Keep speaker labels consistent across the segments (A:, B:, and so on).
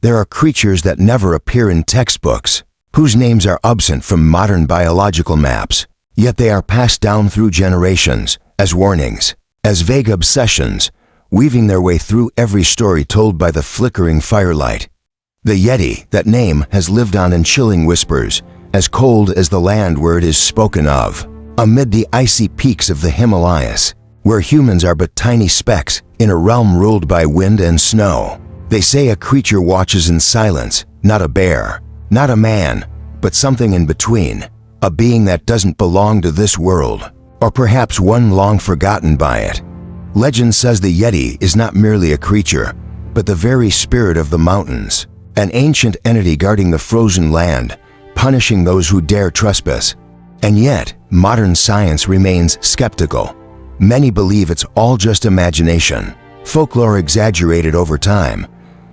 A: There are creatures that never appear in textbooks, whose names are absent from modern biological maps, yet they are passed down through generations, as warnings, as vague obsessions, weaving their way through every story told by the flickering firelight. The Yeti, that name, has lived on in chilling whispers, as cold as the land where it is spoken of, amid the icy peaks of the Himalayas, where humans are but tiny specks in a realm ruled by wind and snow. They say a creature watches in silence, not a bear, not a man, but something in between, a being that doesn't belong to this world, or perhaps one long forgotten by it. Legend says the Yeti is not merely a creature, but the very spirit of the mountains, an ancient entity guarding the frozen land, punishing those who dare trespass. And yet, modern science remains skeptical. Many believe it's all just imagination, folklore exaggerated over time.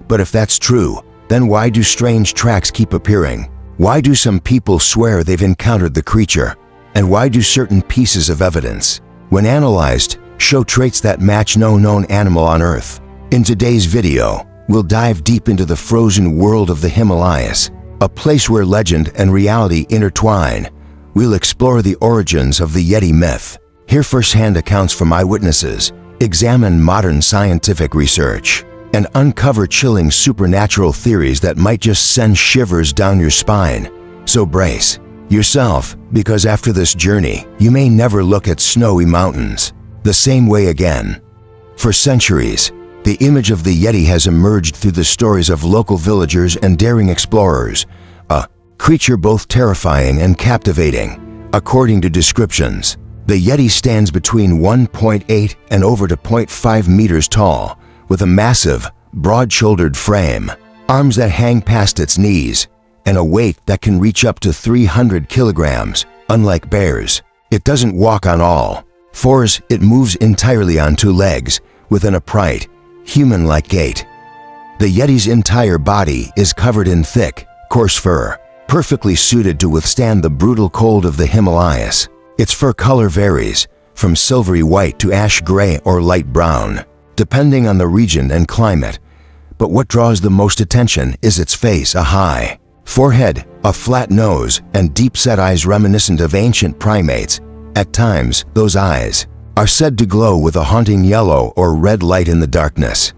A: But if that's true, then why do strange tracks keep appearing? Why do some people swear they've encountered the creature? And why do certain pieces of evidence, when analyzed, show traits that match no known animal on Earth? In today's video, we'll dive deep into the frozen world of the Himalayas, a place where legend and reality intertwine. We'll explore the origins of the Yeti myth, hear first-hand accounts from eyewitnesses, examine modern scientific research, and uncover chilling supernatural theories that might just send shivers down your spine. So brace yourself, because after this journey, you may never look at snowy mountains the same way again. For centuries, the image of the Yeti has emerged through the stories of local villagers and daring explorers, a creature both terrifying and captivating. According to descriptions, the Yeti stands between 1.8 and over to 0.5 meters tall, with a massive, broad-shouldered frame, arms that hang past its knees, and a weight that can reach up to 300 kilograms. Unlike bears, it doesn't walk on all fours, it moves entirely on two legs, with an upright, human-like gait. The Yeti's entire body is covered in thick, coarse fur, perfectly suited to withstand the brutal cold of the Himalayas. Its fur color varies, from silvery white to ash gray or light brown, depending on the region and climate. But what draws the most attention is its face, a high forehead, a flat nose, and deep-set eyes reminiscent of ancient primates. At times, those eyes are said to glow with a haunting yellow or red light in the darkness.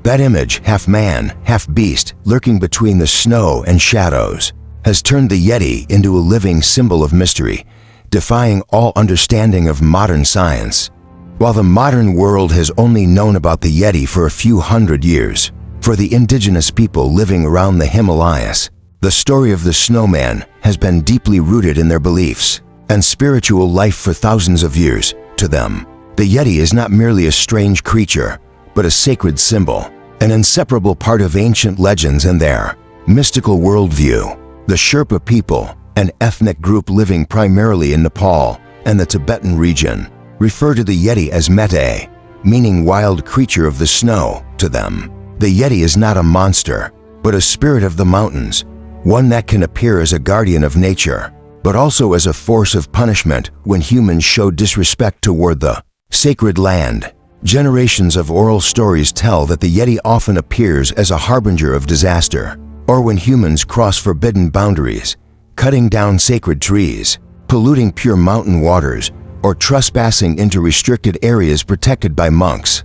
A: That image, half man, half beast, lurking between the snow and shadows, has turned the Yeti into a living symbol of mystery, defying all understanding of modern science. While the modern world has only known about the Yeti for a few hundred years, for the indigenous people living around the Himalayas, the story of the snowman has been deeply rooted in their beliefs and spiritual life for thousands of years. To them, the Yeti is not merely a strange creature, but a sacred symbol, an inseparable part of ancient legends and their mystical worldview. The Sherpa people, an ethnic group living primarily in Nepal and the Tibetan region, refer to the Yeti as Mete, meaning wild creature of the snow. To them, the Yeti is not a monster, but a spirit of the mountains, one that can appear as a guardian of nature, but also as a force of punishment when humans show disrespect toward the sacred land. Generations of oral stories tell that the Yeti often appears as a harbinger of disaster, or when humans cross forbidden boundaries, cutting down sacred trees, polluting pure mountain waters, or trespassing into restricted areas protected by monks.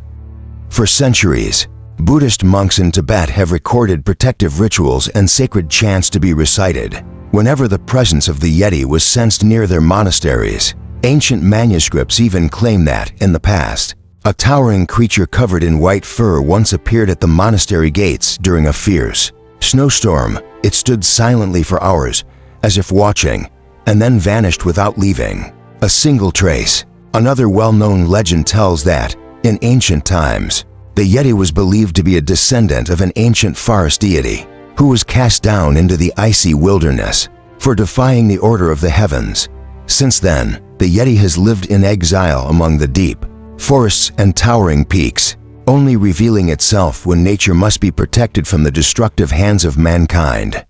A: For centuries, Buddhist monks in Tibet have recorded protective rituals and sacred chants to be recited whenever the presence of the Yeti was sensed near their monasteries. Ancient manuscripts even claim that, in the past, a towering creature covered in white fur once appeared at the monastery gates during a fierce snowstorm. It stood silently for hours, as if watching, and then vanished without leaving a single trace. Another well-known legend tells that, in ancient times, the Yeti was believed to be a descendant of an ancient forest deity who was cast down into the icy wilderness for defying the order of the heavens. Since then, the Yeti has lived in exile among the deep forests and towering peaks, only revealing itself when nature must be protected from the destructive hands of mankind.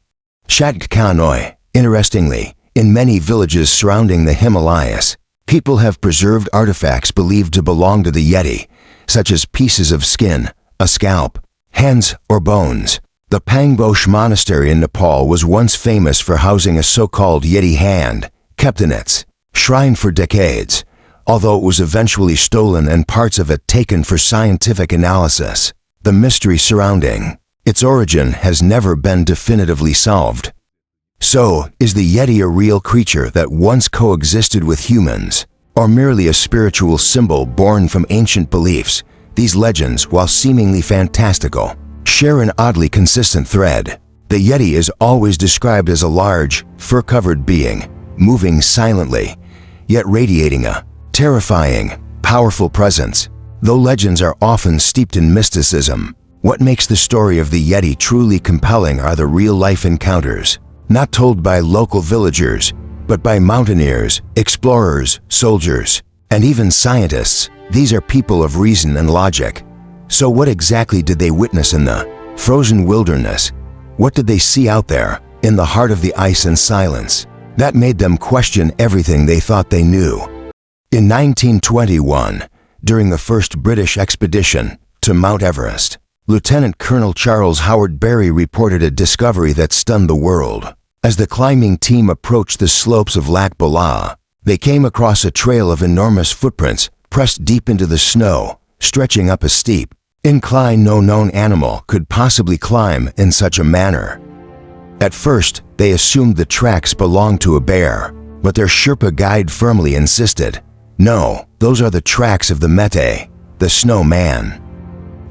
A: Shatkanoi. Interestingly, in many villages surrounding the Himalayas, people have preserved artifacts believed to belong to the Yeti, such as pieces of skin, a scalp, hands, or bones. The Pangbosh Monastery in Nepal was once famous for housing a so-called Yeti hand, kept in its shrine for decades, although it was eventually stolen and parts of it taken for scientific analysis. The mystery surrounding its origin has never been definitively solved. So, is the Yeti a real creature that once coexisted with humans, or merely a spiritual symbol born from ancient beliefs? These legends, while seemingly fantastical, share an oddly consistent thread. The Yeti is always described as a large, fur-covered being, moving silently, yet radiating a terrifying, powerful presence. Though legends are often steeped in mysticism, what makes the story of the Yeti truly compelling are the real-life encounters, not told by local villagers, but by mountaineers, explorers, soldiers, and even scientists. These are people of reason and logic. So what exactly did they witness in the frozen wilderness? What did they see out there, in the heart of the ice and silence, that made them question everything they thought they knew? In 1921, during the first British expedition to Mount Everest, Lieutenant Colonel Charles Howard Berry reported a discovery that stunned the world. As the climbing team approached the slopes of Lac Bala, they came across a trail of enormous footprints pressed deep into the snow, stretching up a steep incline no known animal could possibly climb in such a manner. At first, they assumed the tracks belonged to a bear, but their Sherpa guide firmly insisted, "No, those are the tracks of the Mete, the snow man."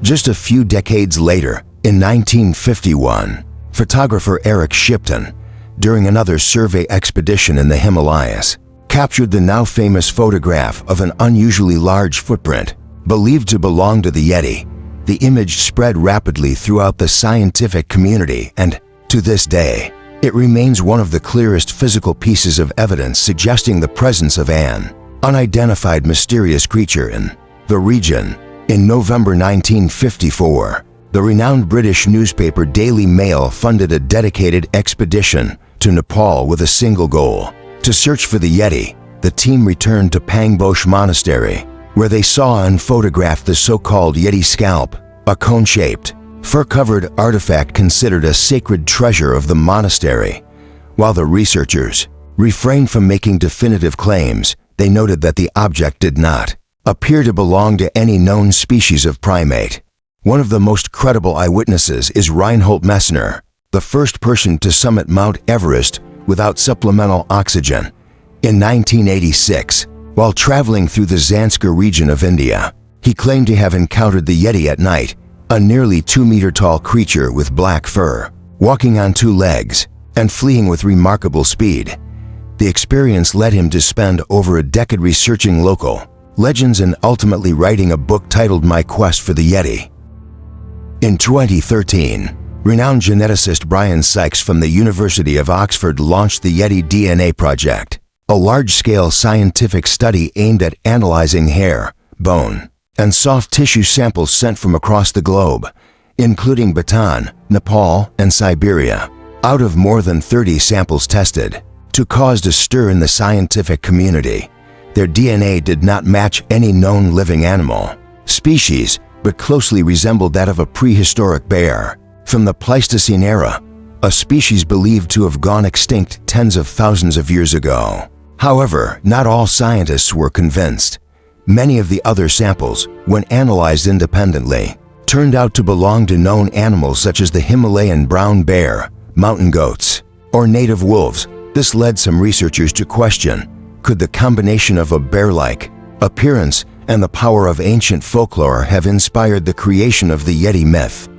A: Just a few decades later, in 1951, photographer Eric Shipton, during another survey expedition in the Himalayas, captured the now famous photograph of an unusually large footprint, believed to belong to the Yeti. The image spread rapidly throughout the scientific community and, to this day, it remains one of the clearest physical pieces of evidence suggesting the presence of an unidentified mysterious creature in the region. In November 1954, the renowned British newspaper Daily Mail funded a dedicated expedition to Nepal with a single goal: to search for the Yeti. The team returned to Pangbosh Monastery, where they saw and photographed the so-called Yeti scalp, a cone-shaped, fur-covered artifact considered a sacred treasure of the monastery. While the researchers refrained from making definitive claims, they noted that the object did not appear to belong to any known species of primate. One of the most credible eyewitnesses is Reinhold Messner, the first person to summit Mount Everest without supplemental oxygen. In 1986, while traveling through the Zanskar region of India, he claimed to have encountered the Yeti at night, a nearly 2-meter-tall creature with black fur, walking on 2 legs and fleeing with remarkable speed. The experience led him to spend over a decade researching local legends and ultimately writing a book titled My Quest for the Yeti. In 2013, renowned geneticist Brian Sykes from the University of Oxford launched the Yeti DNA Project, a large-scale scientific study aimed at analyzing hair, bone, and soft tissue samples sent from across the globe, including Bhutan, Nepal, and Siberia. Out of more than 30 samples tested, to cause a stir in the scientific community, their DNA did not match any known living animal species, but closely resembled that of a prehistoric bear from the Pleistocene era, a species believed to have gone extinct tens of thousands of years ago. However, not all scientists were convinced. Many of the other samples, when analyzed independently, turned out to belong to known animals such as the Himalayan brown bear, mountain goats, or native wolves. This led some researchers to question, could the combination of a bear-like appearance and the power of ancient folklore have inspired the creation of the Yeti myth?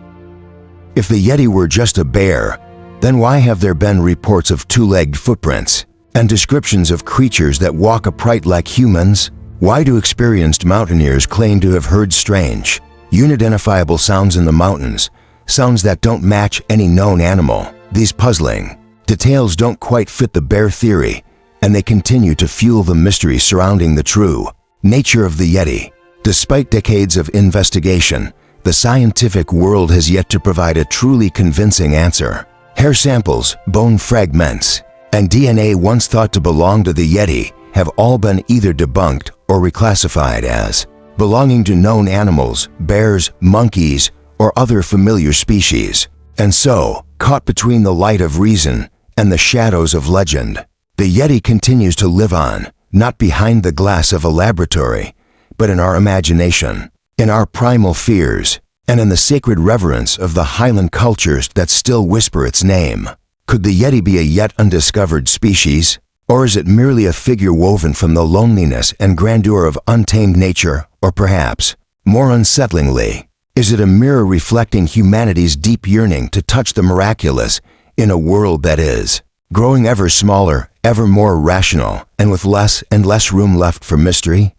A: If the Yeti were just a bear, then why have there been reports of 2-legged footprints and descriptions of creatures that walk upright like humans? Why do experienced mountaineers claim to have heard strange, unidentifiable sounds in the mountains, sounds that don't match any known animal? These puzzling details don't quite fit the bear theory, and they continue to fuel the mystery surrounding the true nature of the Yeti. Despite decades of investigation, the scientific world has yet to provide a truly convincing answer. Hair samples, bone fragments, and DNA once thought to belong to the Yeti have all been either debunked or reclassified as belonging to known animals, bears, monkeys, or other familiar species. And so, caught between the light of reason and the shadows of legend, the Yeti continues to live on, not behind the glass of a laboratory, but in our imagination, in our primal fears, and in the sacred reverence of the highland cultures that still whisper its name. Could the Yeti be a yet undiscovered species? Or is it merely a figure woven from the loneliness and grandeur of untamed nature? Or perhaps, more unsettlingly, is it a mirror reflecting humanity's deep yearning to touch the miraculous in a world that is growing ever smaller, ever more rational, and with less and less room left for mystery?